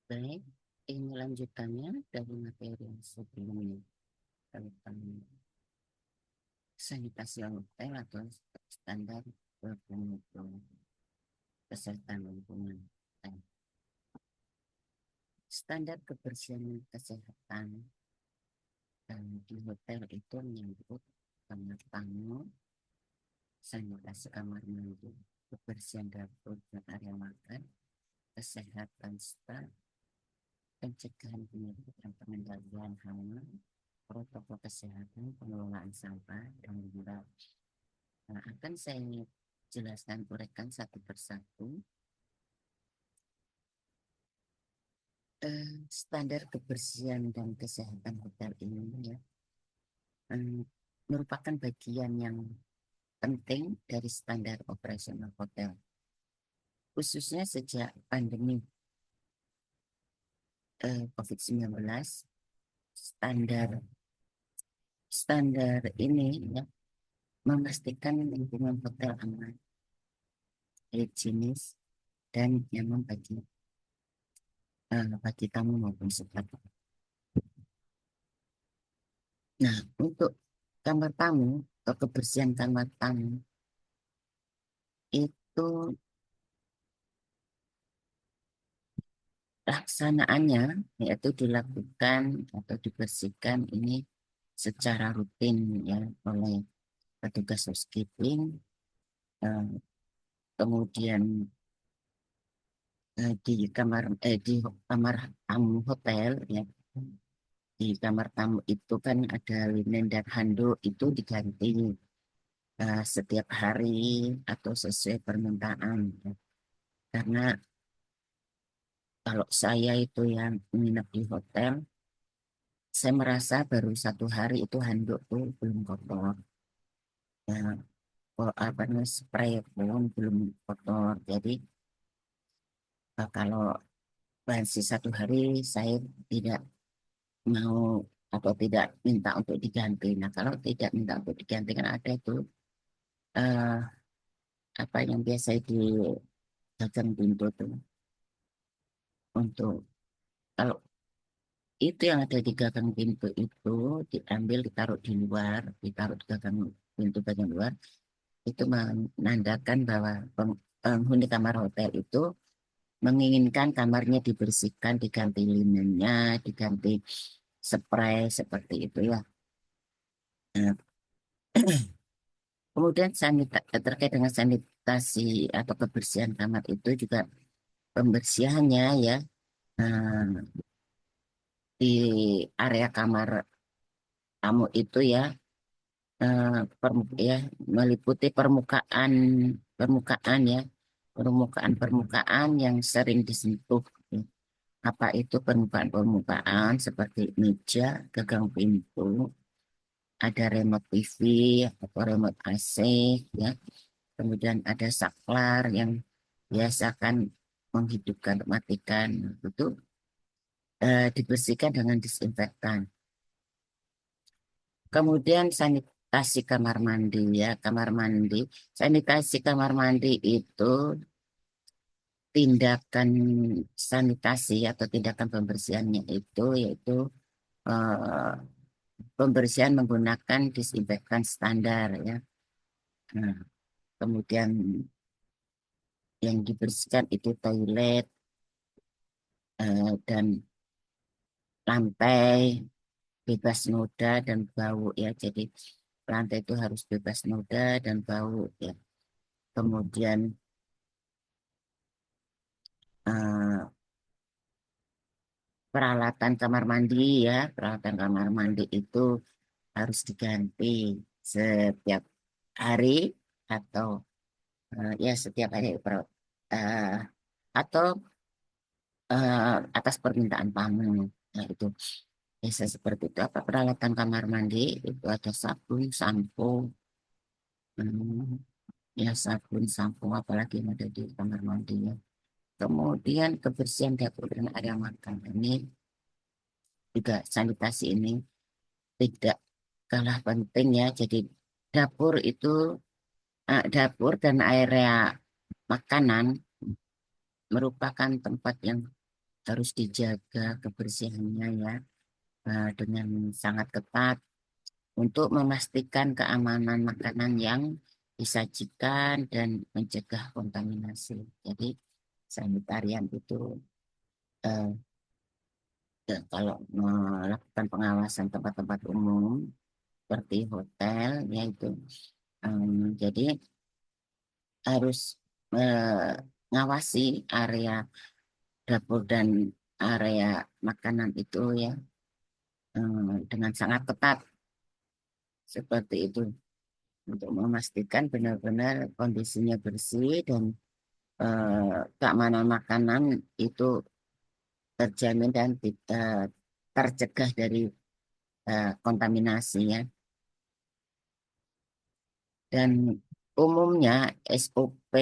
Baik, ini lanjutannya dari materi yang sebelumnya tentang sanitasi hotel atau standar bermutu kesehatan lingkungan. Dan standar kebersihan dan kesehatan di hotel itu menyangkut kamar tamu, sanitasi kamar mandi, kebersihan dapur dan area makan, kesehatan staf, pencegahan penyakit dan pengendalian hama, protokol kesehatan, pengelolaan sampah, dan limbah. Nah, akan saya jelaskan uraikan satu persatu. Standar kebersihan dan kesehatan hotel ini ya, eh, merupakan bagian yang penting dari standar operasional hotel, khususnya sejak pandemi COVID-19. Standar standar ini ya, memastikan lingkungan hotel aman, higienis, dan nyaman bagi tamu maupun staff. Nah, untuk kamar tamu atau kebersihan kamar tamu itu laksanaannya yaitu dilakukan atau dibersihkan ini secara rutin ya oleh petugas housekeeping, eh, kemudian di kamar tamu hotel ya, di kamar tamu itu kan ada linen dan handuk itu diganti setiap hari atau sesuai permintaan ya. Karena kalau saya itu yang menginap di hotel, saya merasa baru 1 hari itu handuk tuh belum kotor. Ya, apa namanya spray pun belum kotor. Jadi kalau masih 1 hari saya tidak mau atau tidak minta untuk diganti. Nah, kalau tidak minta untuk diganti kan ada itu eh, apa yang biasa di gagang pintu tuh untuk kalau itu yang ada di gagang pintu itu diambil ditaruh di luar, ditaruh di gagang pintu bagian luar, itu menandakan bahwa penghuni kamar hotel itu menginginkan kamarnya dibersihkan, diganti linennya, diganti spray seperti itu ya. Nah, kemudian terkait dengan sanitasi atau kebersihan kamar itu juga pembersihannya ya, eh, di area kamar tamu itu ya, eh, ya meliputi permukaan permukaan ya, permukaan yang sering disentuh. Apa itu permukaan-permukaan seperti meja, gagang pintu, ada remote TV atau remote AC ya. Kemudian ada saklar yang biasakan menghidupkan, mematikan. Itu dibersihkan dengan disinfektan. Kemudian sanitasi kamar mandi ya, kamar mandi. Sanitasi kamar mandi itu tindakan sanitasi atau tindakan pembersihannya itu yaitu eh, pembersihan menggunakan disinfektan standar ya. Nah, kemudian yang dibersihkan itu toilet dan lantai bebas noda dan bau ya. Jadi lantai itu harus bebas noda dan bau ya. Kemudian eh, peralatan kamar mandi ya, peralatan kamar mandi itu harus diganti setiap hari atau ya setiap hari eh, atau atas permintaan tamu. Nah, itu biasa seperti itu. Apa peralatan kamar mandi itu ada sabun, sampo, ya sabun, sampo, apalagi yang ada di kamar mandi ya. Kemudian kebersihan dapur dan area makan ini juga sanitasi ini tidak kalah penting ya. Jadi dapur dan area makanan merupakan tempat yang harus dijaga kebersihannya ya, dengan sangat ketat untuk memastikan keamanan makanan yang disajikan dan mencegah kontaminasi. Jadi sanitarian itu eh, kalau melakukan pengawasan tempat-tempat umum seperti hotel, yaitu jadi harus mengawasi area dapur dan area makanan itu ya, dengan sangat ketat seperti itu untuk memastikan benar-benar kondisinya bersih dan keamanan makanan itu terjamin dan tercegah dari kontaminasi ya. Dan umumnya SOP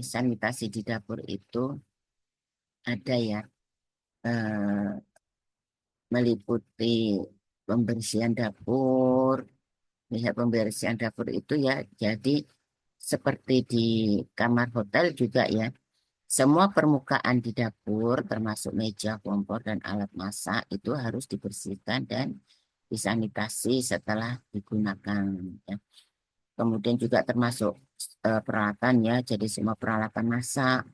sanitasi di dapur itu ada ya, eh, meliputi pembersihan dapur. Lihat pembersihan dapur itu ya, jadi seperti di kamar hotel juga ya. Semua permukaan di dapur, termasuk meja, kompor, dan alat masak, itu harus dibersihkan dan disanitasi setelah digunakan. Ya. Kemudian juga termasuk peralatan ya, jadi semua peralatan masak,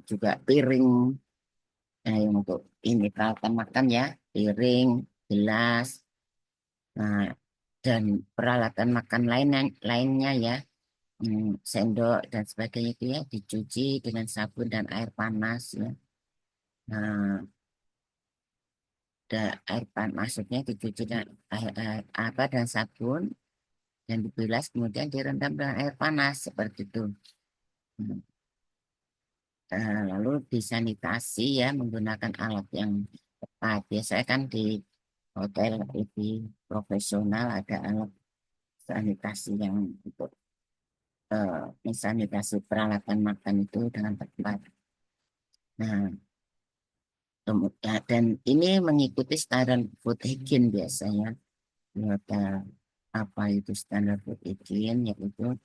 juga piring, yang untuk ini peralatan makan ya, piring, gelas, nah, dan peralatan makan lainnya ya, sendok dan sebagainya itu ya dicuci dengan sabun dan air panas ya. Nah, air panas maksudnya dicuci dengan apa dan sabun dan dibilas kemudian direndam dengan air panas seperti itu. Hmm. Lalu disanitasi ya menggunakan alat yang tepat. Biasanya kan di hotel lebih profesional ada alat sanitasi yang untuk mensanitasi peralatan makan itu dengan tepat. Nah, kemudian dan ini mengikuti standar food hygiene biasanya. Hotel apa itu standar food hygiene yaitu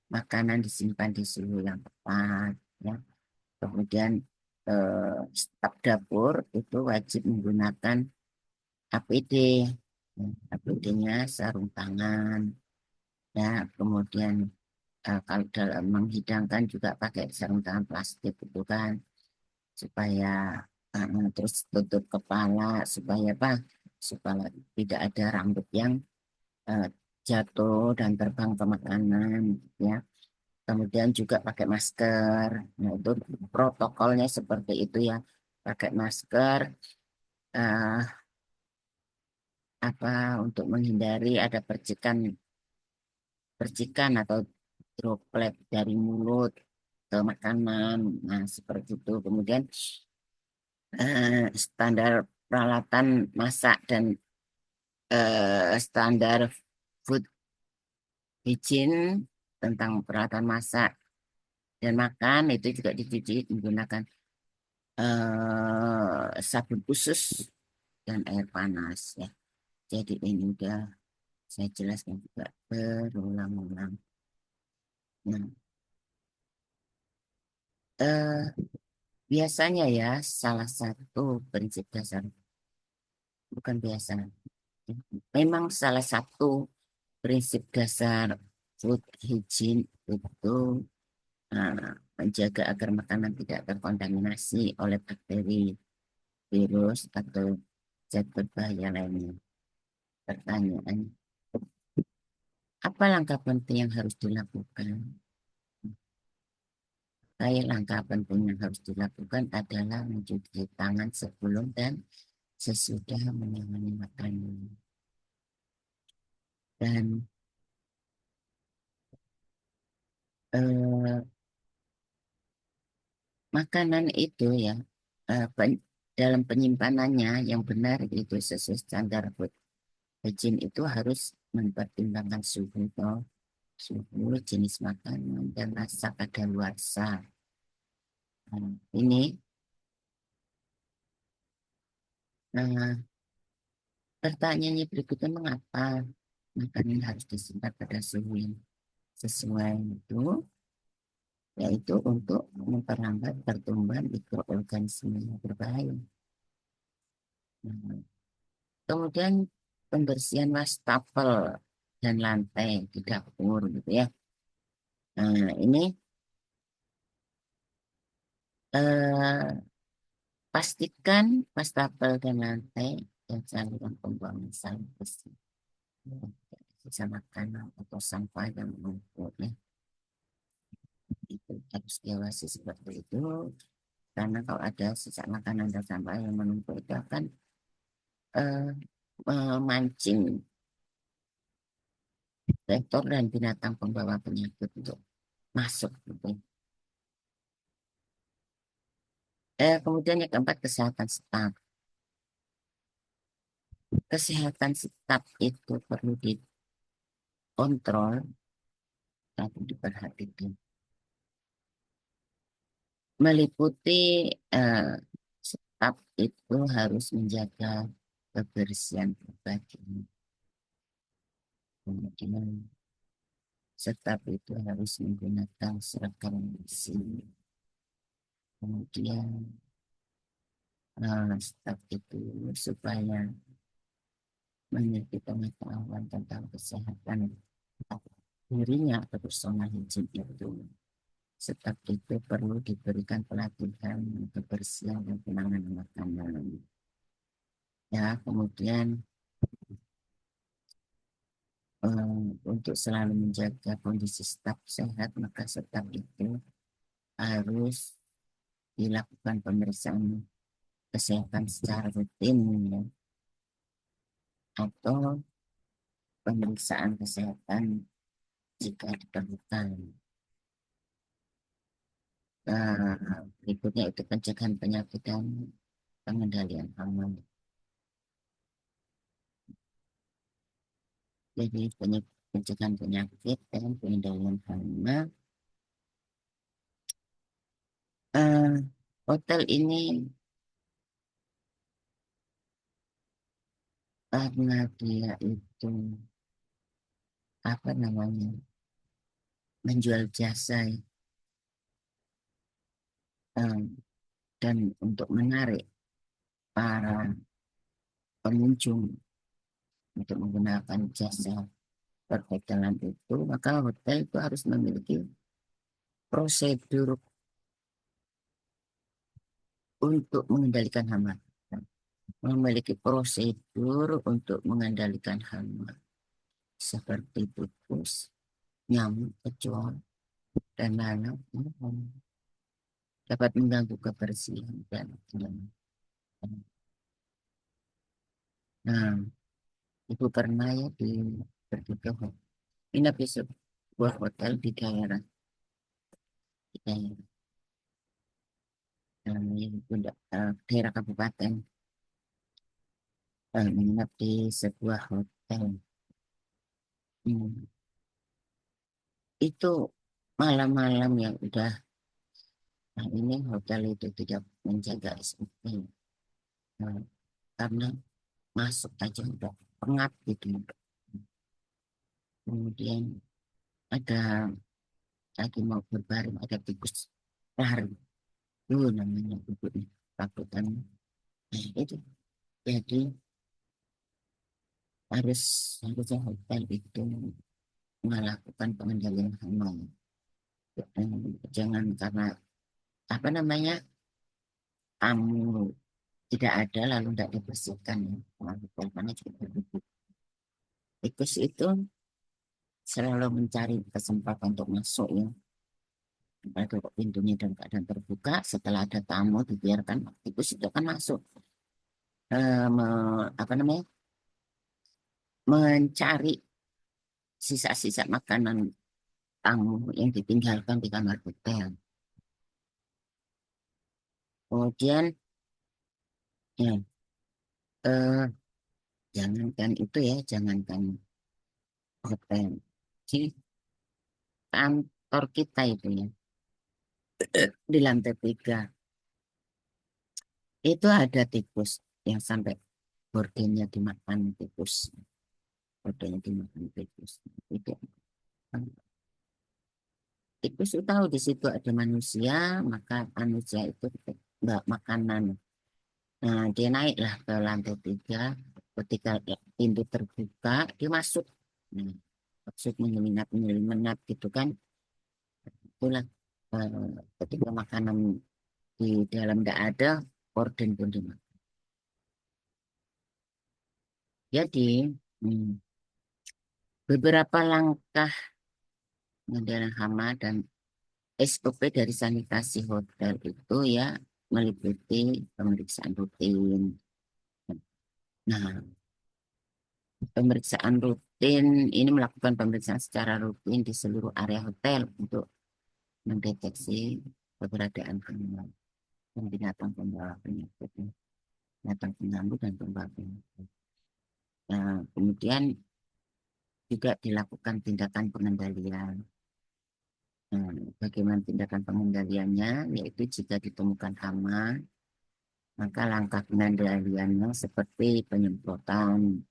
makanan disimpan di suhu yang tepat ya. Kemudian staf dapur itu wajib menggunakan APD. Ya, APD-nya sarung tangan ya. Kemudian kalau dalam menghidangkan juga pakai sarung tangan plastik itu kan supaya terus tutup kepala supaya apa? Supaya tidak ada rambut yang eh, jatuh dan terbang ke makanan ya. Kemudian juga pakai masker. Nah, itu protokolnya seperti itu ya. Pakai masker eh, apa untuk menghindari ada percikan percikan atau droplet dari mulut ke makanan. Nah, seperti itu. Kemudian standar peralatan masak dan standar food hygiene tentang peralatan masak dan makan itu juga dicuci menggunakan sabun khusus dan air panas ya. Jadi ini udah saya jelaskan juga berulang-ulang. Nah, eh, biasanya ya salah satu prinsip dasar bukan biasa, memang salah satu prinsip dasar food hygiene itu menjaga agar makanan tidak terkontaminasi oleh bakteri, virus, atau zat berbahaya lainnya. Pertanyaan, apa langkah penting yang harus dilakukan? Langkah penting yang harus dilakukan adalah mencuci tangan sebelum dan sesudah menangani makanan. Dan eh, makanan itu ya, eh, pen- dalam penyimpanannya yang benar itu sesuai standar food hygiene itu harus mempertimbangkan suhu, toh, suhu, jenis makanan, dan rasa kadaluarsa. Nah, ini nah, pertanyaannya berikutnya mengapa makanan harus disimpan pada suhu yang sesuai itu? yaitu untuk memperlambat pertumbuhan mikroorganisme yang berbahaya. Nah, kemudian pembersihan wastafel dan lantai di dapur gitu ya. Nah, ini eh, pastikan wastafel dan lantai dan saluran pembuangan sampah bersih. Sisa makanan atau sampah yang menumpuk ya. Itu harus diawasi seperti itu. Karena kalau ada sisa makanan dan sampah yang menumpuk itu akan eh, memancing vektor dan binatang pembawa penyakit untuk masuk gitu. Kemudian yang keempat kesehatan staf. Kesehatan staf itu perlu dikontrol tapi diperhatikan. Meliputi eh, staf itu harus menjaga kebersihan pribadi. Kemudian staf itu harus menggunakan seragam bersih. Kemudian staf itu supaya memiliki pengetahuan tentang kesehatan dirinya atau personal hijin itu. Staf itu perlu diberikan pelatihan kebersihan dan penanganan makanan. Ya, kemudian untuk selalu menjaga kondisi staf sehat, maka staf itu harus dilakukan pemeriksaan kesehatan secara rutin ya, atau pemeriksaan kesehatan jika diperlukan. Berikutnya itu pencegahan penyakit dan pengendalian hama. Jadi pencegahan penyakit dan pengendalian hama. Eh, Hotel ini karena dia itu apa namanya menjual jasa eh, dan untuk menarik para pengunjung untuk menggunakan jasa perhotelan itu, maka hotel itu harus memiliki prosedur untuk mengendalikan hama. Memiliki prosedur untuk mengendalikan hama seperti tikus, nyamuk, kecoa, dan lain-lain dapat mengganggu kebersihan dan kenyamanan. Nah, Ibu pernah ya pergi ke nginap di sebuah hotel di daerah daerah kabupaten, menginap di sebuah hotel. Hmm, Itu malam-malam yang udah, nah ini hotel itu tidak menjaga SOP. Nah, karena masuk aja udah pengap gitu. Kemudian ada lagi mau berbaring, ada tikus lari. Itu namanya ibunya takutan. Nah, itu jadi harus harusnya hotel itu melakukan pengendalian hama. Jangan karena apa namanya tamu tidak ada lalu tidak dibersihkan ya. Lalu korbannya juga begitu. Tikus itu selalu mencari kesempatan untuk masuk ya. Kalau pintunya dalam keadaan terbuka, setelah ada tamu dibiarkan tikus itu akan masuk. Apa namanya? Mencari sisa-sisa makanan tamu yang ditinggalkan di kamar hotel. Kemudian ya, eh, jangankan itu ya, jangankan hotel. Di kantor kita itu ya, di lantai 3 itu ada tikus yang sampai gordennya dimakan tikus. Gordennya dimakan tikus. Itu tikus itu tahu di situ ada manusia, maka manusia itu nggak makanan. Nah, dia naiklah ke lantai 3. Ketika pintu terbuka, dia masuk. Nah, maksud menyelinap gitu kan. Itulah ketika makanan di dalam nggak ada, orden pun dimakan. Jadi, hmm, beberapa langkah pengendalian hama dan SOP dari sanitasi hotel itu ya meliputi pemeriksaan rutin. Nah, pemeriksaan rutin ini melakukan pemeriksaan secara rutin di seluruh area hotel untuk mendeteksi keberadaan hama dan binatang pembawa penyakit, binatang pengganggu dan pembawa penyakit. Nah, kemudian juga dilakukan tindakan pengendalian. Nah, bagaimana tindakan pengendaliannya? Yaitu jika ditemukan hama, maka langkah pengendaliannya seperti penyemprotan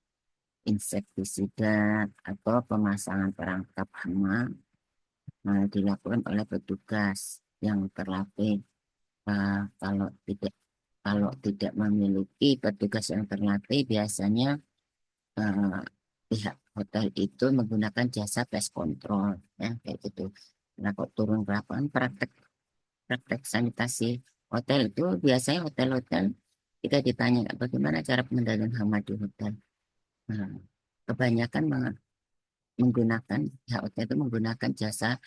insektisida atau pemasangan perangkap hama dilakukan oleh petugas yang terlatih. Kalau tidak memiliki petugas yang terlatih, biasanya eh, pihak hotel itu menggunakan jasa pest control, ya kayak gitu. Nah, kok turun ke lapangan praktek praktek sanitasi hotel itu biasanya hotel-hotel kita ditanya bagaimana cara pengendalian hama di hotel. Nah, kebanyakan menggunakan pihak hotel itu menggunakan jasa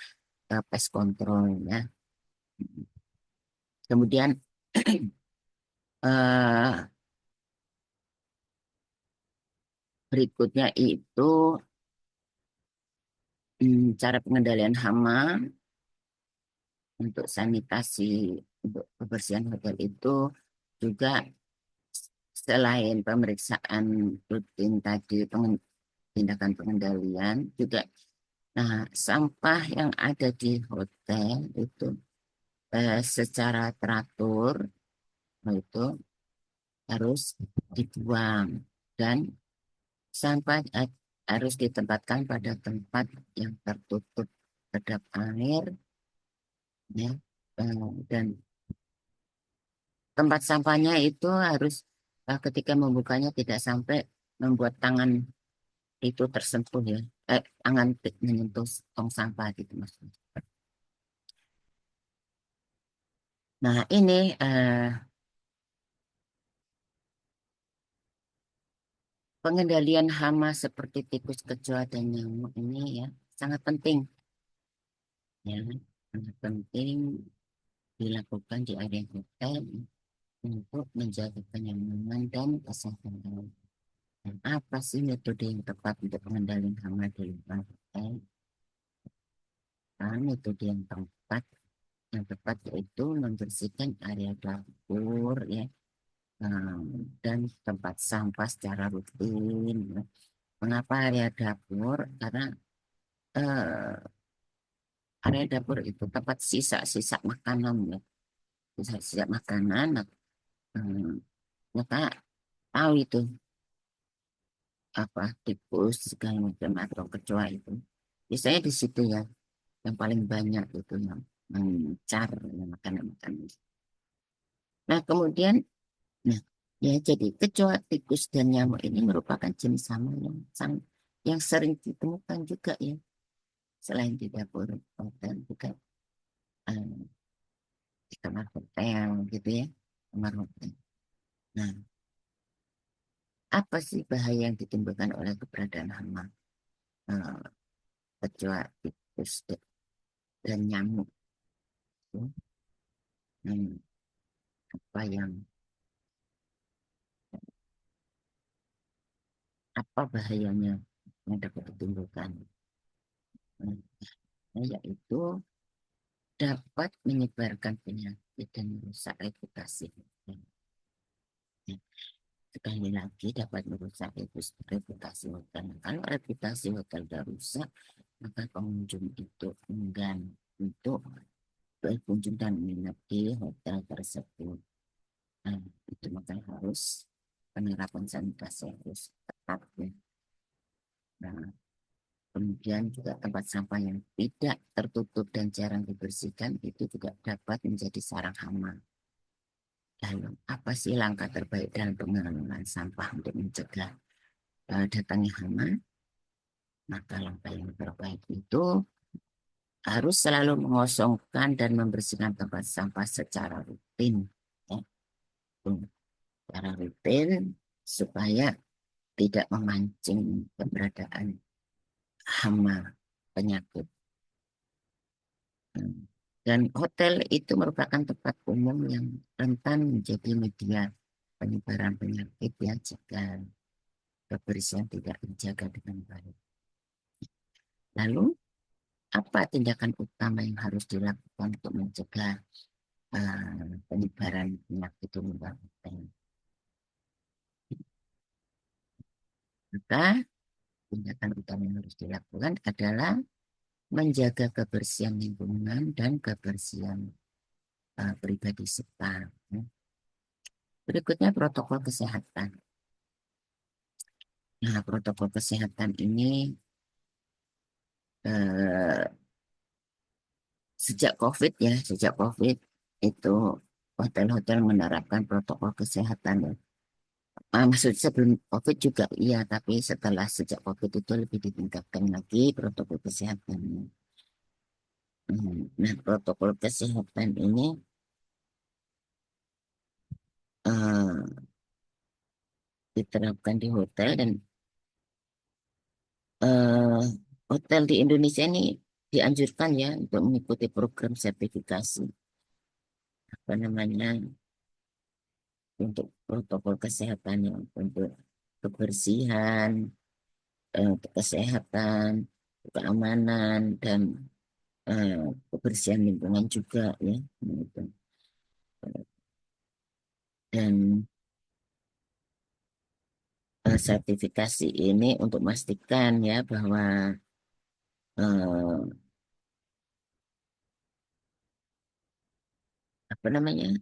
pest control ya. Kemudian eh, berikutnya itu cara pengendalian hama untuk sanitasi untuk kebersihan hotel itu juga selain pemeriksaan rutin tadi tindakan pengendalian juga sampah yang ada di hotel itu secara teratur itu harus dibuang dan sampah harus ditempatkan pada tempat yang tertutup kedap air ya. Dan tempat sampahnya itu harus ketika membukanya tidak sampai membuat tangan itu tersentuh ya, tangan menyentuh tong sampah gitu maksudnya. Nah ini pengendalian hama seperti tikus, kecoa dan nyamuk ini ya sangat penting ya, sangat penting dilakukan di area hotel untuk menjaga kenyamanan dan kesehatan. Dan apa sih metode yang tepat untuk pengendalian hama di lingkungan hotel? Metode yang tepat yaitu membersihkan area dapur ya, dan tempat sampah secara rutin ya. Mengapa area dapur? Karena eh, area dapur itu tempat sisa-sisa makanan ya, sisa-sisa makanan. eh, Maka tahu itu apa tikus segala macam atau kecoa itu. Biasanya di situ ya yang paling banyak itu yang mencar ya, makanan-makanan. Nah kemudian, nah ya jadi kecoa, tikus dan nyamuk ini merupakan jenis hama yang sering ditemukan juga ya selain di dapur hotel juga eh, di kamar hotel gitu ya, kamar hotel. Nah, apa sih bahaya yang ditimbulkan oleh keberadaan hama, eh, kecoa, tikus dan nyamuk itu? Hmm, apa yang apa bahayanya yang dapat ditimbulkan? Hmm, yaitu dapat menyebarkan penyakit dan merusak reputasi. Ya, sekali lagi dapat merusak reputasi hotel. Kalau reputasi hotel sudah rusak, maka pengunjung itu enggan untuk berkunjung dan menginap di hotel tersebut. Nah, itu maka harus penerapan sanitasi harus ketat ya. Nah, Kemudian juga tempat sampah yang tidak tertutup dan jarang dibersihkan itu juga dapat menjadi sarang hama. Lalu, apa sih langkah terbaik dalam pengelolaan sampah untuk mencegah datangnya hama? Maka langkah yang terbaik itu harus selalu mengosongkan dan membersihkan tempat sampah secara rutin. Ya, secara rutin supaya tidak memancing keberadaan hama penyakit. Dan hotel itu merupakan tempat umum yang rentan menjadi media penyebaran penyakit ya jika kebersihan tidak dijaga dengan baik. Lalu, apa tindakan utama yang harus dilakukan untuk mencegah penyebaran penyakit itu menyebabkan hotel? Maka tindakan utama yang harus dilakukan adalah menjaga kebersihan lingkungan dan kebersihan pribadi serta. Berikutnya protokol kesehatan. Nah, protokol kesehatan ini eh, sejak COVID itu hotel-hotel menerapkan protokol kesehatan ya. Maksud sebelum COVID juga iya, tapi setelah sejak COVID itu lebih ditingkatkan lagi protokol kesehatannya. Nah, protokol kesehatan ini eh, diterapkan di hotel dan eh, hotel di Indonesia ini dianjurkan ya untuk mengikuti program sertifikasi apa namanya untuk protokol kesehatan yang untuk kebersihan, kesehatan, keamanan dan eh, kebersihan lingkungan juga ya. Gitu. Dan sertifikasi ini untuk memastikan ya bahwa eh, apa namanya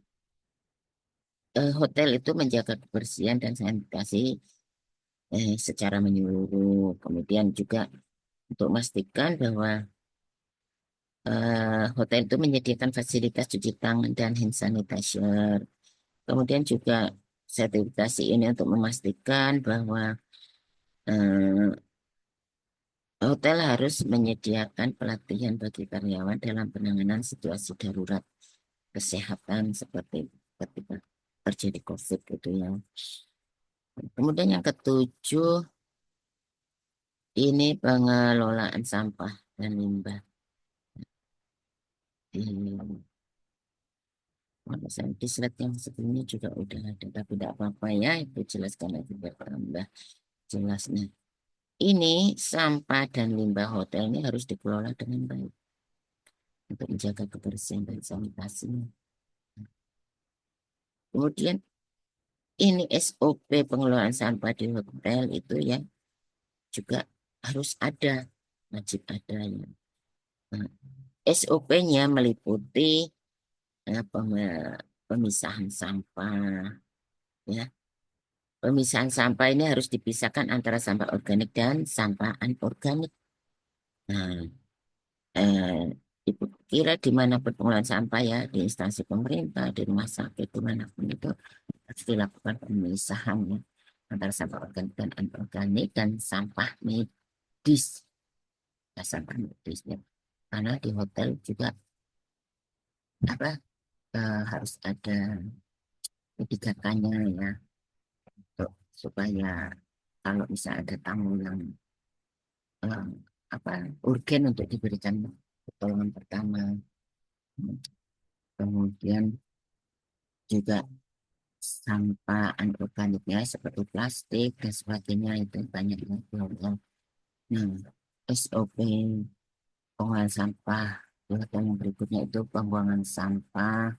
hotel itu menjaga kebersihan dan sanitasi secara menyeluruh. Kemudian juga untuk memastikan bahwa hotel itu menyediakan fasilitas cuci tangan dan hand sanitizer. Kemudian juga sertifikasi ini untuk memastikan bahwa eh, hotel harus menyediakan pelatihan bagi karyawan dalam penanganan situasi darurat kesehatan seperti ketika terjadi COVID gitu ya. Kemudian yang ketujuh ini pengelolaan sampah dan limbah. Ini di slide yang sebelumnya juga udah ada, tapi tidak apa-apa ya, itu jelaskan lagi biar tambah jelasnya. Ini sampah dan limbah hotel ini harus dikelola dengan baik untuk menjaga kebersihan dan sanitasinya. Kemudian ini SOP pengelolaan sampah di hotel itu ya juga harus ada, wajib ada ya. Nah, SOP-nya meliputi pemisahan sampah ya. Pemisahan sampah ini harus dipisahkan antara sampah organik dan sampah anorganik. Nah, eh, Ibu kira di mana pengelolaan sampah ya, di instansi pemerintah, di rumah sakit, dimanapun itu harus dilakukan pemisahan ya, antara sampah organik dan anorganik dan sampah medis. Ya, sampah medis ya. Karena di hotel juga apa harus ada etikat-nya ya, supaya kalau bisa ada tamu yang eh, apa urgen untuk diberikan pertolongan pertama. Kemudian juga sampah anorganiknya seperti plastik dan sebagainya itu banyak yang keluar. Nah, SOP pengolahan sampah dan yang berikutnya itu pembuangan sampah.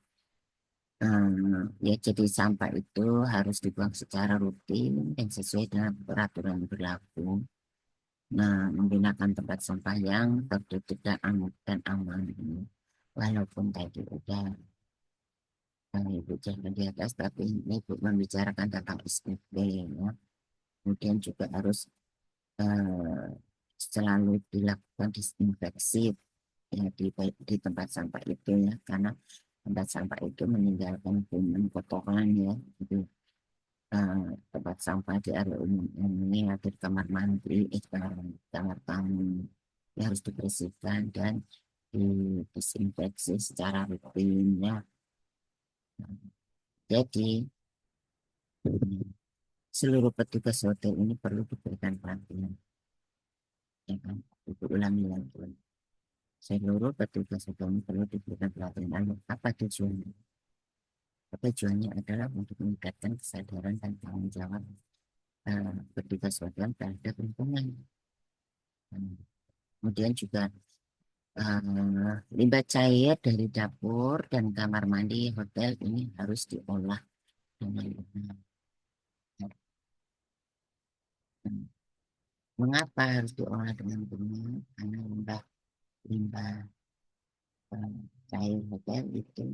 Ya, jadi sampah itu harus dibuang secara rutin dan sesuai dengan peraturan yang berlaku. Nah, menggunakan tempat sampah yang tertutup dan aman. Walaupun tadi udah Ibu jangan di atas, tapi ini Ibu membicarakan tentang SPP ya. Kemudian juga harus eh, selalu dilakukan disinfeksi ya di tempat sampah itu ya, karena tempat sampah itu meninggalkan kuman kotoran ya gitu. Tempat sampah di area umum ini atau di kamar mandi, kamar tamu ya harus dibersihkan dan disinfeksi secara rutin ya. Jadi seluruh petugas hotel ini perlu diberikan pelatihan, ya kan? Itu ulangi lagi. Seluruh petugas hotel ini perlu diberikan pelatihan. Lalu apa tujuannya? Tujuannya adalah untuk meningkatkan kesadaran dan tanggung jawab petugas hotel terhadap lingkungan. Kemudian juga limbah cair dari dapur dan kamar mandi hotel ini harus diolah dengan benar. Mengapa harus diolah dengan benar? Karena limbah cair hotel itu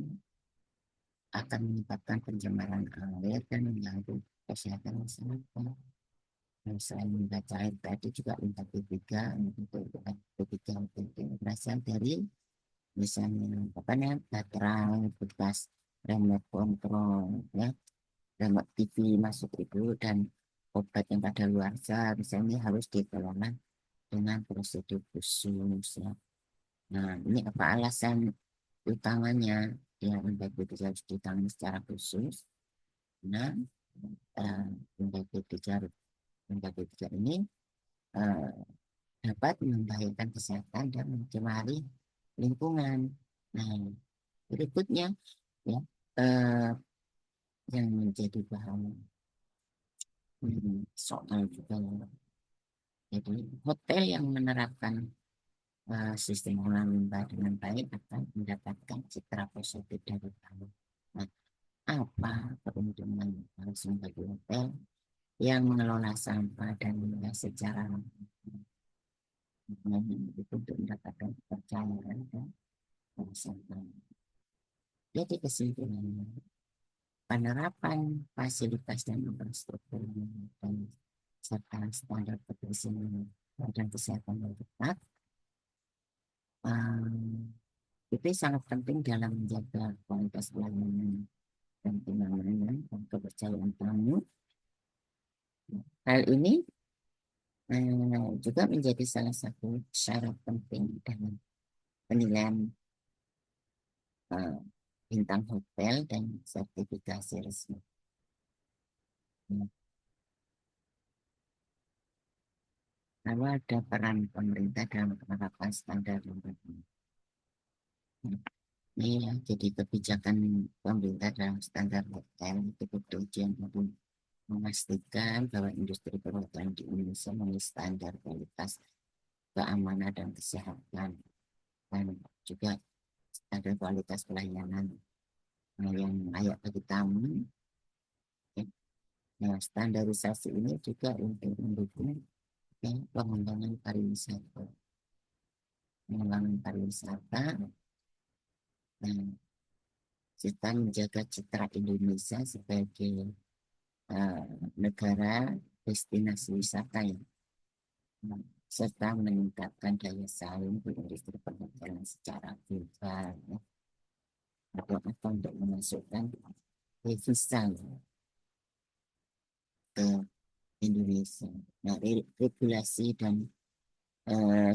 akan menyebabkan pencemaran air dan mengganggu kesehatan masyarakat. Selain limbah cair tadi juga limbah B3 untuk B3 itu berasal dari misalnya apa namanya baterai bekas remote control ya, remote TV masuk itu, dan obat yang kadaluarsa misalnya harus dikelola dengan prosedur khusus ya. Nah, ini apa alasan utamanya ya limbah B3 harus ditangani secara khusus. Nah, eh, limbah B3 ini eh, dapat membahayakan kesehatan dan mencemari lingkungan. Nah, berikutnya ya eh, yang menjadi bahan soal juga ya. Jadi hotel yang menerapkan sistem pengelolaan limbah dengan baik akan mendapatkan citra positif dari tamu. Nah, apa keuntungan langsung bagi hotel yang mengelola sampah dan limbah secara itu untuk mendapatkan kepercayaan dan sampah. Jadi kesimpulannya, penerapan fasilitas dan infrastruktur dan serta standar kebersihan dan kesehatan yang ketat itu sangat penting dalam menjaga kualitas pelayanan dan kenyamanan dan kepercayaan tamu. Hal ini juga menjadi salah satu syarat penting dalam penilaian eh, bintang hotel dan sertifikasi resmi. Lalu ada peran pemerintah dalam penerapan standar lingkungan. Iya, jadi kebijakan pemerintah dalam standar hotel itu bertujuan untuk memastikan bahwa industri perhotelan di Indonesia memiliki standar kualitas keamanan dan kesehatan, dan juga standar kualitas pelayanan yang layak bagi tamu. Ya. Nah, standarisasi ini juga untuk mendukung ya, pengembangan pariwisata, dan kita menjaga citra Indonesia sebagai uh, negara destinasi wisata ya, serta meningkatkan daya saing di industri perhotelan secara global ya, atau untuk memasukkan devisa ya, ke Indonesia. Nah, regulasi dan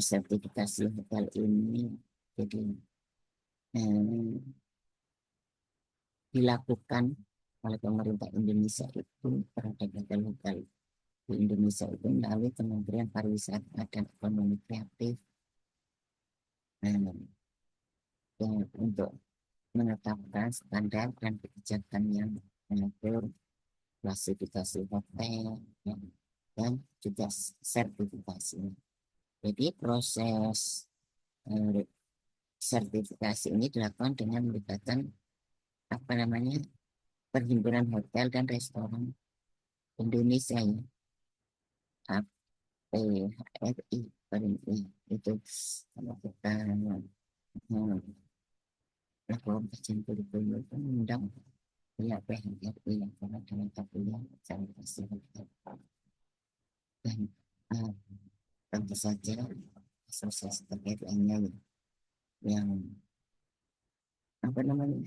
sertifikasi hotel ini jadi eh, dilakukan oleh pemerintah Indonesia itu terhadap hotel-hotel di Indonesia itu melalui Kementerian Pariwisata dan Ekonomi Kreatif untuk menetapkan standar dan kebijakan yang mengatur klasifikasi hotel ya, dan juga sertifikasi. Jadi proses eh, sertifikasi ini dilakukan dengan melibatkan apa namanya Perhimpunan Hotel dan Restoran Indonesia ya, APHRI, itu kalau kita lakukan kajian kurikulum itu mengundang pihak PHRI yang pernah dengan kuliah secara dan uh, tentu saja asosiasi terkait lainnya yang apa namanya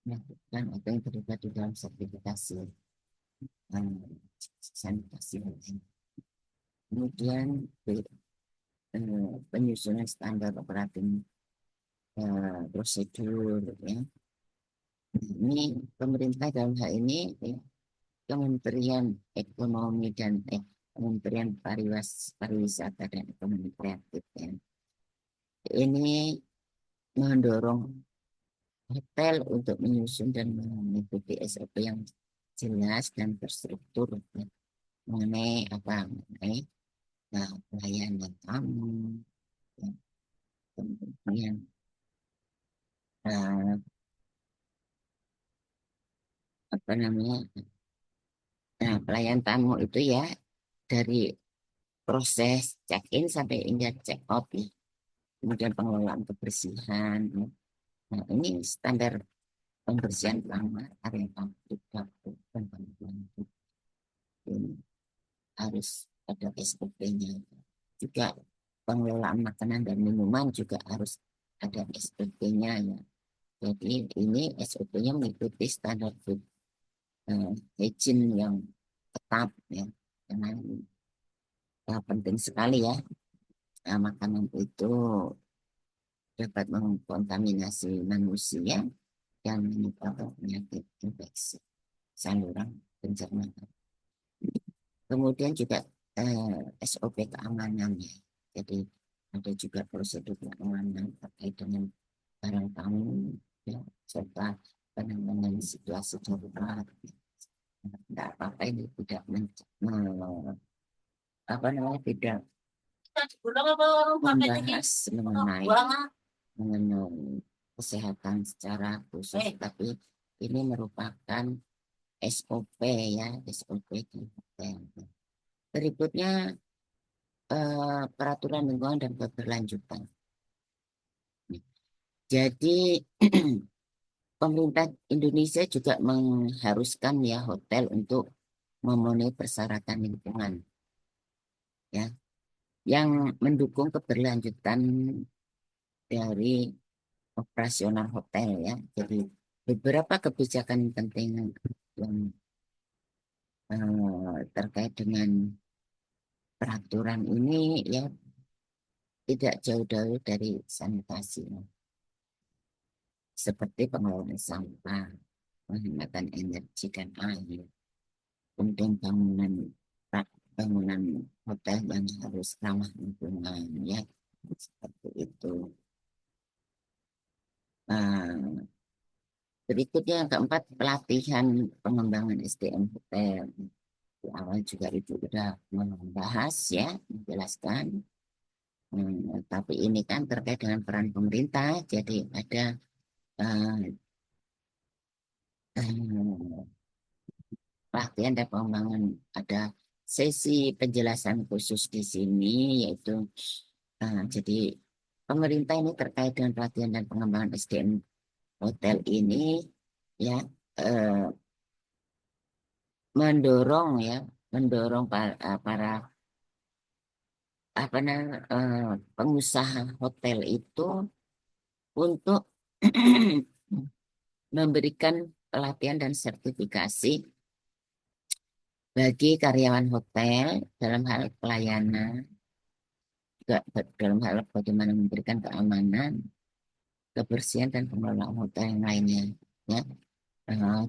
melakukan atau yang terlibat di dalam sertifikasi sanitasi. Kemudian penyusunan standar operating prosedur ya. Ini pemerintah dalam hal ini ya, Kementerian Ekonomi dan Kementerian Pariwisata dan Ekonomi Kreatif ya. Ini mendorong hotel untuk menyusun dan mengikuti SOP yang jelas dan terstruktur ya, mengenai pelayanan tamu ya, kemudian uh, apa namanya pelayan tamu itu ya dari proses check-in sampai hingga check-out ya. Kemudian pengelolaan kebersihan ya. Nah, ini standar pembersihan kamar, area tamu, dapur, dan bangunan ini harus ada SOP-nya. Juga pengelolaan makanan dan minuman juga harus ada SOP-nya ya. Jadi ini SOP-nya mengikuti standar food hygiene yang ketat ya. Karena penting sekali ya. Makanan itu dapat mengkontaminasi manusia yang menyebabkan penyakit infeksi saluran pencernaan. Kemudian juga SOP keamanannya. Jadi ada juga prosedur keamanan terkait dengan barang tamu ya, serta penanganan situasi darurat. Tidak apa-apa ini tidak apa namanya tidak membahas mengenai kesehatan secara khusus, tapi ini merupakan SOP ya, SOP di hotel. Berikutnya peraturan lingkungan dan keberlanjutan. Jadi pemerintah Indonesia juga mengharuskan ya hotel untuk memenuhi persyaratan lingkungan ya yang mendukung keberlanjutan dari operasional hotel ya. Jadi beberapa kebijakan penting yang terkait dengan peraturan ini ya tidak jauh-jauh dari sanitasi seperti pengelolaan sampah, penghematan energi dan air, kemudian bangunan hotel yang harus ramah lingkungan ya seperti itu. Berikutnya yang keempat pelatihan pengembangan SDM hotel. Di awal juga Ibu sudah membahas ya, menjelaskan. Tapi ini kan terkait dengan peran pemerintah, jadi ada uh, pelatihan dan pengembangan, ada sesi penjelasan khusus di sini, yaitu jadi pemerintah ini terkait dengan pelatihan dan pengembangan SDM hotel ini ya mendorong ya, mendorong para apa namanya pengusaha hotel itu untuk memberikan pelatihan dan sertifikasi bagi karyawan hotel dalam hal pelayanan, juga dalam hal bagaimana memberikan keamanan, kebersihan dan pengelolaan hotel yang lainnya. Ya,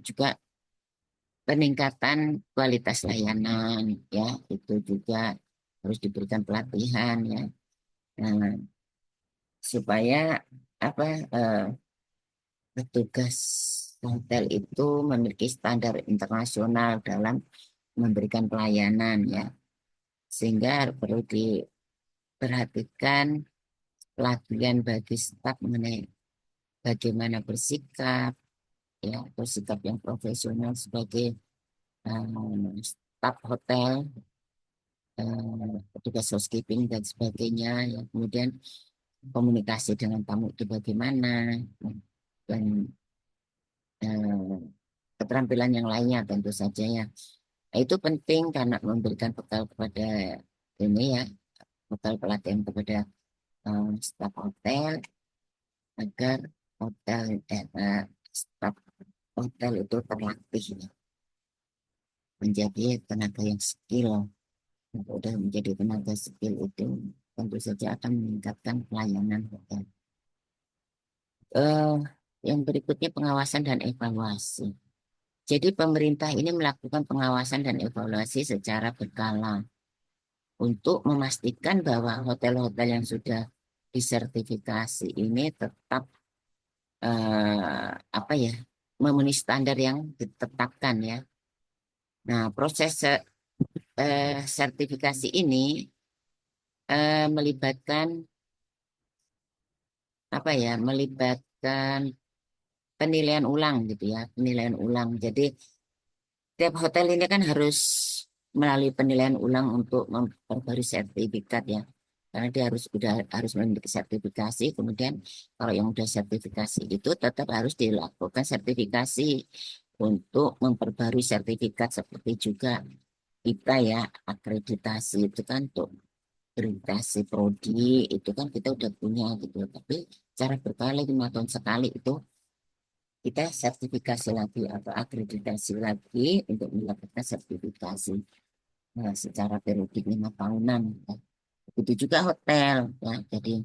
juga peningkatan kualitas layanan, ya itu juga harus diberikan pelatihan ya, supaya apa petugas hotel itu memiliki standar internasional dalam memberikan pelayanan ya, sehingga perlu diperhatikan pelatihan bagi staf mengenai bagaimana bersikap ya, bersikap yang profesional sebagai staf hotel, petugas housekeeping dan sebagainya ya. Kemudian komunikasi dengan tamu itu bagaimana dan keterampilan yang lainnya tentu saja ya. Itu penting karena memberikan bekal kepada ini ya, hotel pelatihan kepada staf hotel agar hotel staf hotel itu terlatih ya, menjadi tenaga yang skill. Kalau udah menjadi tenaga skill itu tentu saja akan meningkatkan pelayanan hotel. Eh, yang berikutnya pengawasan dan evaluasi. Jadi pemerintah ini melakukan pengawasan dan evaluasi secara berkala untuk memastikan bahwa hotel-hotel yang sudah disertifikasi ini tetap apa ya, memenuhi standar yang ditetapkan ya. Nah, proses sertifikasi ini melibatkan apa ya, melibatkan penilaian ulang gitu ya, penilaian ulang. Jadi tiap hotel ini kan harus melalui penilaian ulang untuk memperbarui sertifikat ya. Karena dia harus memiliki sertifikasi. Kemudian kalau yang udah sertifikasi itu tetap harus dilakukan sertifikasi untuk memperbarui sertifikat seperti juga kita ya, akreditasi itu kan untuk akreditasi prodi itu kan kita udah punya gitu. Tapi cara berkali 5 tahun sekali itu kita sertifikasi lagi atau akreditasi lagi untuk mendapatkan sertifikasi secara periodik 5 tahunan. Ya. Begitu juga hotel. Ya. Jadi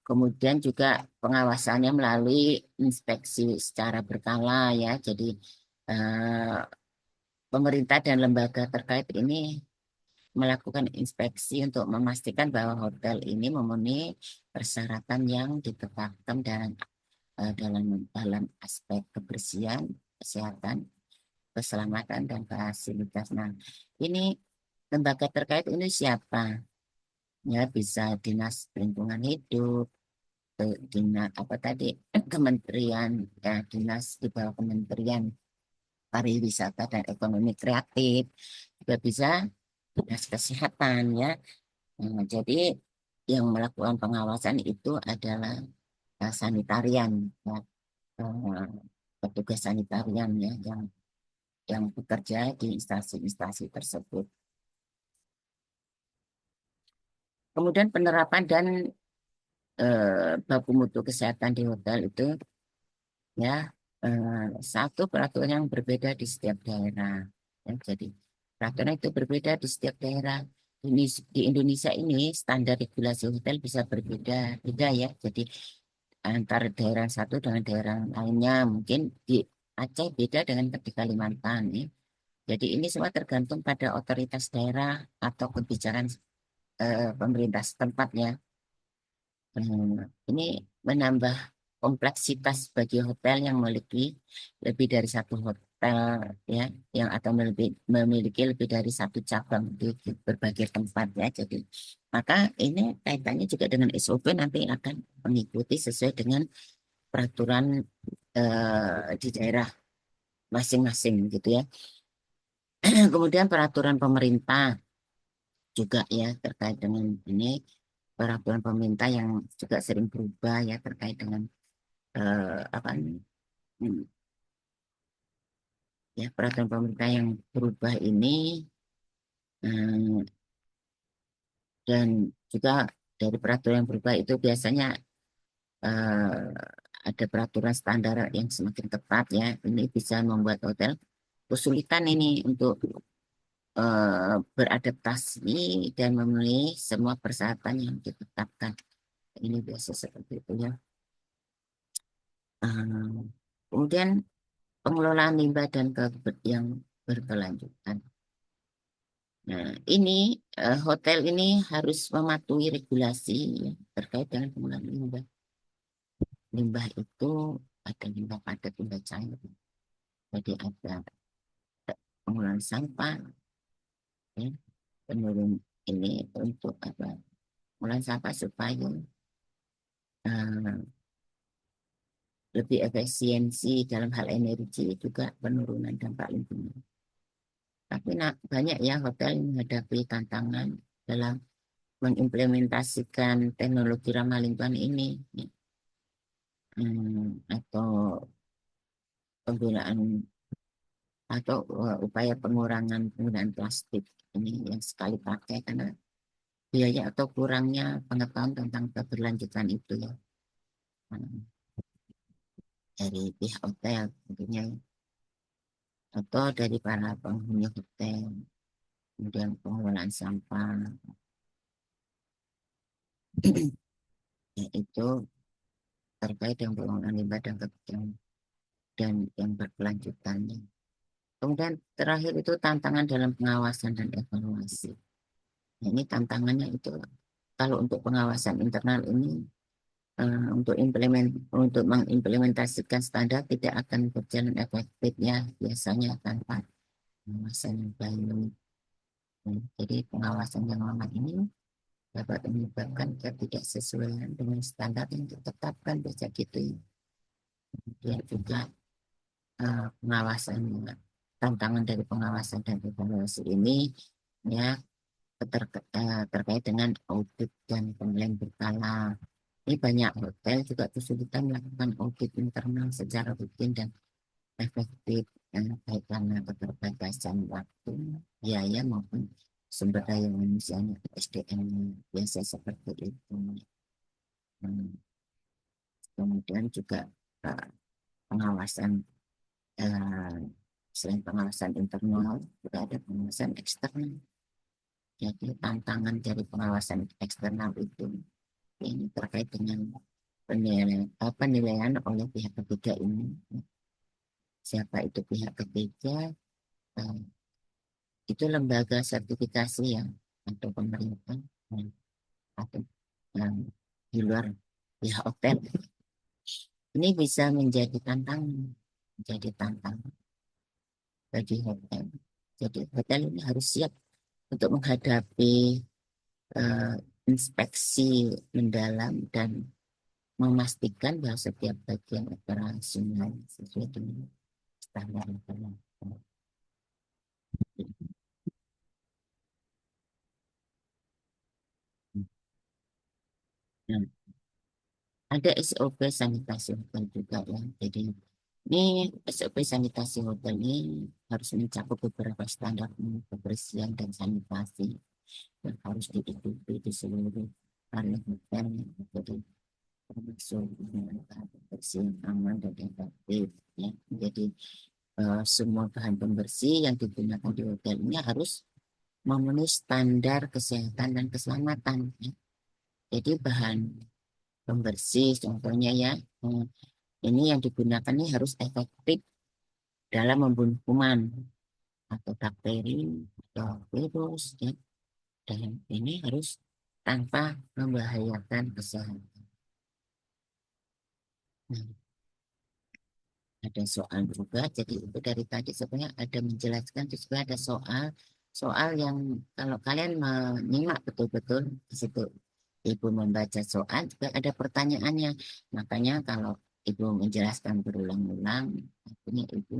kemudian juga pengawasannya melalui inspeksi secara berkala ya. Jadi eh, pemerintah dan lembaga terkait ini melakukan inspeksi untuk memastikan bahwa hotel ini memenuhi persyaratan yang ditetapkan dan dalam dalam aspek kebersihan, kesehatan, keselamatan dan fasilitas. Nah, ini lembaga terkait ini siapa? Ya, bisa Dinas Lingkungan Hidup, Dinas apa tadi, Kementerian, ya, Dinas di bawah Kementerian Pariwisata dan Ekonomi Kreatif, juga bisa Dinas Kesehatan ya. Nah, jadi yang melakukan pengawasan itu adalah sanitarian, ya, eh, petugas sanitarian ya, yang bekerja di instansi-instansi tersebut. Kemudian penerapan dan baku mutu kesehatan di hotel itu ya, satu peraturan yang berbeda di setiap daerah. Ya, jadi peraturan itu berbeda di setiap daerah. Di Indonesia ini standar regulasi hotel bisa berbeda-beda ya. Jadi antara daerah satu dengan daerah lainnya mungkin di Aceh beda dengan di Kalimantan ya. Jadi ini semua tergantung pada otoritas daerah atau kebijakan pemerintah setempat ya. Ini menambah kompleksitas bagi hotel yang memiliki lebih dari satu hotel ya, yang atau memiliki lebih dari satu cabang di berbagai tempat ya. Jadi maka ini kaitannya juga dengan SOP nanti akan mengikuti sesuai dengan peraturan di daerah masing-masing gitu ya. Kemudian peraturan pemerintah juga ya terkait dengan ini, peraturan pemerintah yang juga sering berubah ya terkait dengan apa hmm, ya, peraturan pemerintah yang berubah ini eh, dan juga dari peraturan yang berubah itu biasanya eh, ada peraturan standar yang semakin ketat ya. Ini bisa membuat hotel kesulitan ini untuk beradaptasi dan memenuhi semua persyaratan yang ditetapkan. Ini biasa seperti itu ya. Kemudian pengelolaan limbah dan yang berkelanjutan. Nah, ini hotel ini harus mematuhi regulasi ya, terkait dengan penggunaan limbah. Limbah itu ada limbah padat, limbah cair. Jadi ada penggunaan sampah, ya, penurun ini untuk apa? Penggunaan sampah supaya eh, lebih efisiensi dalam hal energi juga penurunan dampak lingkungan. Tapi banyak ya hotel yang menghadapi tantangan dalam mengimplementasikan teknologi ramah lingkungan ini. Ya. Atau penggunaan atau upaya pengurangan penggunaan plastik ini yang sekali pakai karena biaya atau kurangnya pengetahuan tentang keberlanjutan itu ya. Hmm, dari pihak hotel tentunya atau dari para penghuni hotel, kemudian pengelolaan sampah, yaitu terkait dengan pengelolaan limbah dan yang berkelanjutannya. Kemudian terakhir itu tantangan dalam pengawasan dan evaluasi. Nah, ini tantangannya itu kalau untuk pengawasan internal ini untuk mengimplementasikan standar tidak akan berjalan efektif ya biasanya tanpa pengawasan yang baik. Nah, jadi pengawasan yang lemah ini dapat menyebabkan ketidaksesuaian dengan standar yang ditetapkan biasa gitu ya. Kemudian juga pengawasan tantangan dari pengawasan dan evaluasi ini ya terkait dengan audit dan penilaian berkala. Ini banyak hotel juga kesulitan melakukan audit internal secara rutin dan efektif, baik karena keterbatasan waktu, biaya maupun sumber daya manusianya, SDM biasa seperti itu. Hmm, Kemudian juga eh, pengawasan eh, selain pengawasan internal juga ada pengawasan eksternal. Jadi tantangan dari pengawasan eksternal itu ini terkait dengan penilaian oleh pihak ketiga ini. Siapa itu pihak ketiga? Eh, itu lembaga sertifikasi yang atau pemerintah eh, atau yang di luar pihak hotel. Ini bisa menjadi tantangan bagi hotel. Jadi hotel ini harus siap untuk menghadapi eh, inspeksi mendalam dan memastikan bahwa setiap bagian operasional sesuai dengan standar internasional. Nah, ada SOP sanitasi hotel juga ya. Jadi ini SOP sanitasi hotel ini harus mencakup beberapa standar kebersihan dan sanitasi yang harus diikuti di seluruh area hotel. Jadi termasuk kebersihan aman dan efektif ya. Jadi semua bahan pembersih yang digunakan di hotel ini harus memenuhi standar kesehatan dan keselamatan. Ya. Jadi bahan pembersih contohnya ya, ini yang digunakan ini harus efektif dalam membunuh kuman atau bakteri atau virus ya. Dan ini harus tanpa membahayakan kesehatan. Nah, ada soal juga, jadi itu dari tadi sebenarnya ada menjelaskan, terus juga ada soal yang kalau kalian menyimak betul-betul di situ Ibu membaca soal juga ada pertanyaannya. Makanya kalau Ibu menjelaskan berulang-ulang, artinya Ibu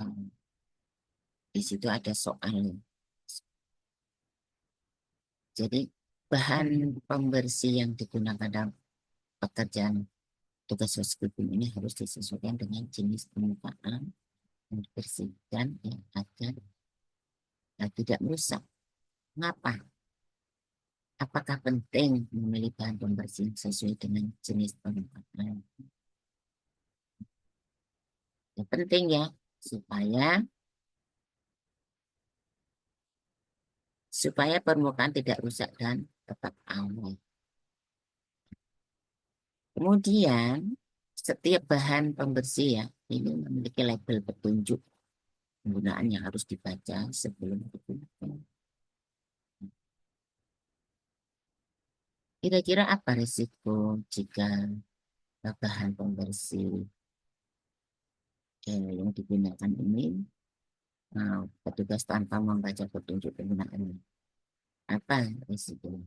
eh, di situ ada soal. Jadi bahan pembersih yang digunakan dalam pekerjaan tugas housekeeping ini harus disesuaikan dengan jenis permukaan yang dibersihkan yang agar tidak merusak. Mengapa? Apakah penting memilih bahan pembersih sesuai dengan jenis permukaan? Ya, penting ya, supaya supaya permukaan tidak rusak dan tetap awet. Kemudian, setiap bahan pembersih ya, ini memiliki label petunjuk penggunaan yang harus dibaca sebelum digunakan. Kira-kira apa risiko jika bahan pembersih yang digunakan ini petugas tanpa membaca petunjuk penggunaannya? Apa risiko?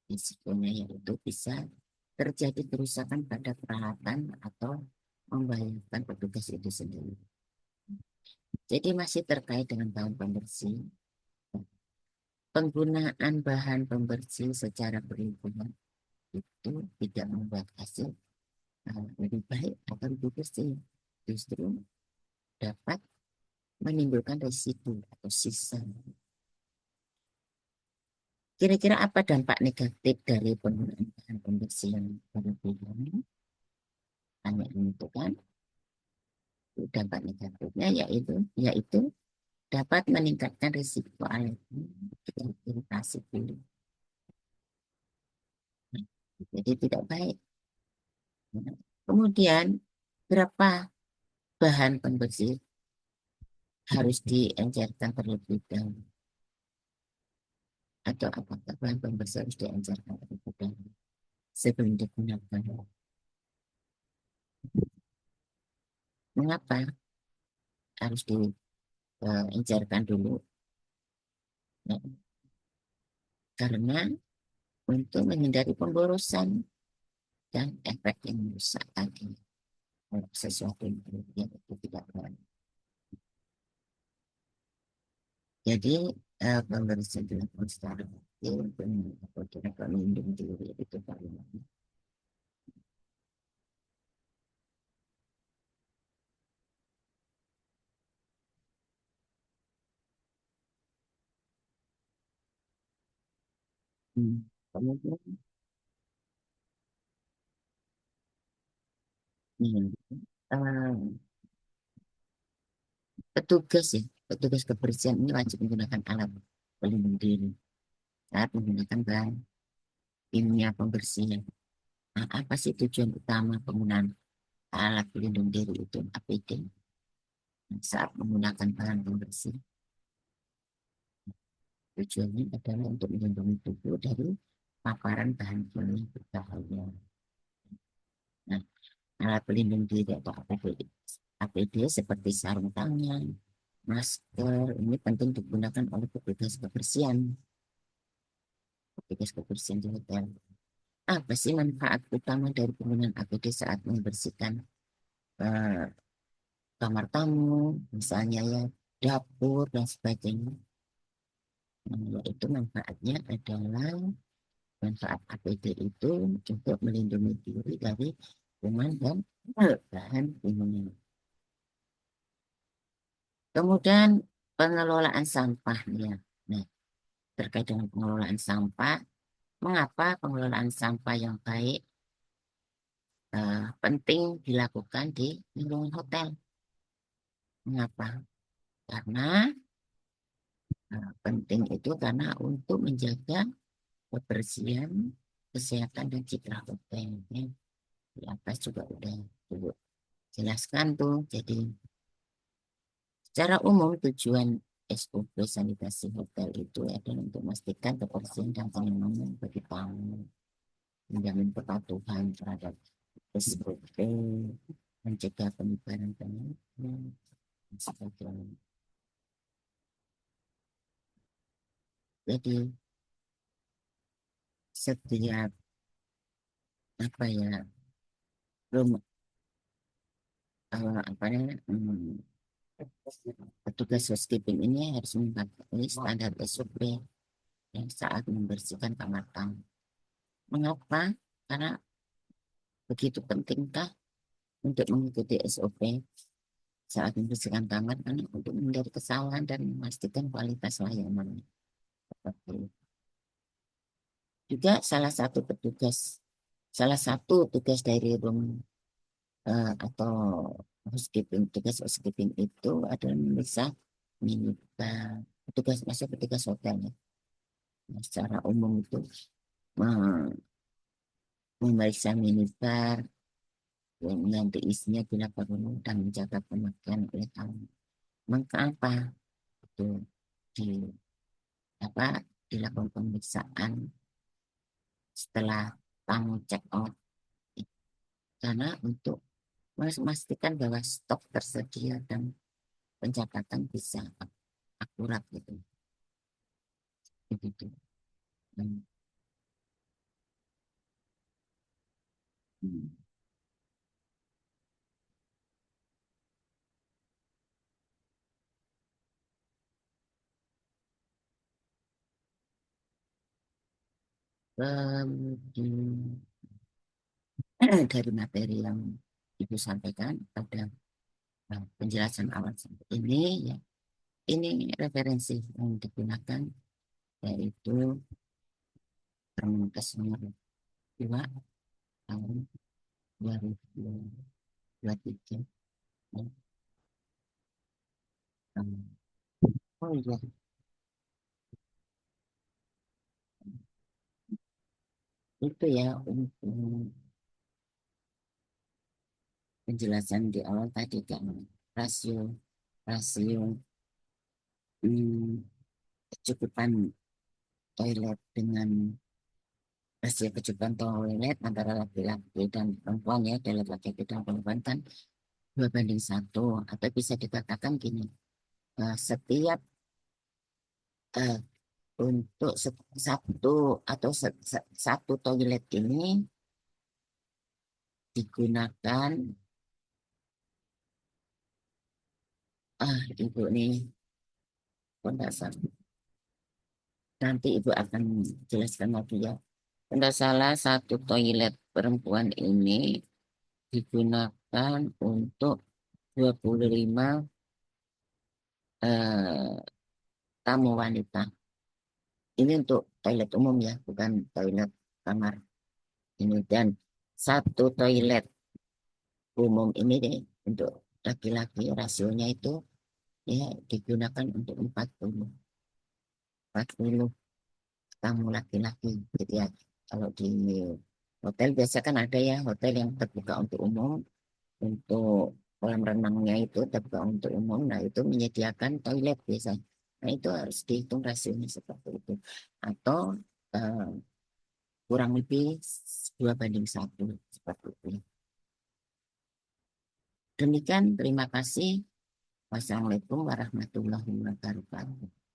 Risikonya yaitu bisa terjadi kerusakan pada peralatan atau membahayakan petugas itu sendiri. Jadi masih terkait dengan bahan pembersih, penggunaan bahan pembersih secara berlebihan itu tidak membuat hasil lebih baik atau lebih bersih. Justru dapat menimbulkan residu atau sisa. Kira-kira apa dampak negatif dari penggunaan bahan pembersih yang berlebihan? Hanya itu kan dampak negatifnya yaitu dapat meningkatkan risiko alergi dan iritasi kulit. Jadi tidak baik. Kemudian berapa bahan pembersih harus diencerkan terlebih dahulu atau apakah bahan pembersih harus diencerkan terlebih dahulu sebelum digunakan? Mengapa harus diencerkan dulu? Nah, karena untuk menghindari pemborosan dan efek yang merusak tadi. Sesuatu yang berlebihan itu tidak baik. Jadi pemeriksaan dilakukan secara rutin atau tidak melindungi diri itu paling kemudian hmm, eh, petugas ya, petugas kebersihan ini wajib menggunakan alat pelindung diri saat menggunakan bahan kimia pembersih. Nah, apa sih tujuan utama penggunaan alat pelindung diri itu APD saat menggunakan bahan pembersih? Tujuannya adalah untuk melindungi tubuh dari paparan bahan kimia berbahaya. Nah, alat pelindung diri atau APD seperti sarung tangan, masker, ini penting digunakan oleh petugas kebersihan di hotel. Apa sih manfaat utama dari penggunaan APD saat membersihkan eh, kamar tamu, misalnya ya, dapur dan sebagainya? Nah, yaitu manfaatnya adalah manfaat APD itu untuk melindungi diri dari kuman dan bahan kimia. Kemudian pengelolaan sampahnya. Nah, terkait dengan pengelolaan sampah, mengapa pengelolaan sampah yang baik penting dilakukan di lingkungan hotel? Mengapa? Karena penting itu karena untuk menjaga kebersihan, kesehatan dan citra hotel. Ya, di atas juga udah dulu jelaskan tuh. Jadi secara umum tujuan SOP sanitasi hotel itu adalah untuk memastikan kebersihan dan kenyamanan bagi tamu, menjamin kepatuhan terhadap SOP, mencegah penyebaran penyakit, dan sebagainya. Jadi setiap apa ya rumah apa namanya petugas housekeeping ini harus mematuhi standar SOP yang saat membersihkan kamar tamu. Mengapa? Karena begitu pentingkah untuk mengikuti SOP saat membersihkan kamar karena untuk menghindari kesalahan dan memastikan kualitas layanan. Seperti juga salah satu tugas dari room atau housekeeping, tugas housekeeping itu adalah memeriksa minibar, petugas hotel ya. Nah, secara umum itu me- memeriksa minibar yang nanti isinya bila perlu dan menjaga pemakaian oleh tamu. Maka apa itu di apa dilakukan pemeriksaan setelah tamu check out karena untuk memastikan bahwa stok tersedia dan pencatatan bisa akurat gitu. Begitu. Hmm. Hmm. Kemudian dari materi yang Ibu sampaikan pada penjelasan awal sampai ini ya ini referensi yang digunakan yaitu Permenkes nomor 2 tahun 2023. Oh iya, itu ya untuk penjelasan di awal tadi kan rasio rasio hmm, kecukupan toilet dengan rasio kecukupan toilet antara laki-laki dan perempuan ya, dari laki-laki dan perempuan kan 2:1, atau bisa dikatakan gini, setiap eh, untuk satu atau satu toilet ini digunakan, ibu nih kok nggak salah, nanti ibu akan jelaskan lagi ya. Tidak salah, satu toilet perempuan ini digunakan untuk 25 eh, tamu wanita. Ini untuk toilet umum ya, bukan toilet kamar. Ini dan satu toilet umum ini deh, untuk laki-laki rasionya itu ya digunakan untuk 40 tamu laki-laki gitu ya. Kalau di hotel biasa kan ada ya hotel yang terbuka untuk umum, untuk kolam renangnya itu terbuka untuk umum, nah itu menyediakan toilet biasanya. Nah itu harus dihitung rasionya seperti itu, atau eh, kurang lebih 2:1 seperti itu. Demikian, terima kasih. Wassalamualaikum warahmatullahi wabarakatuh.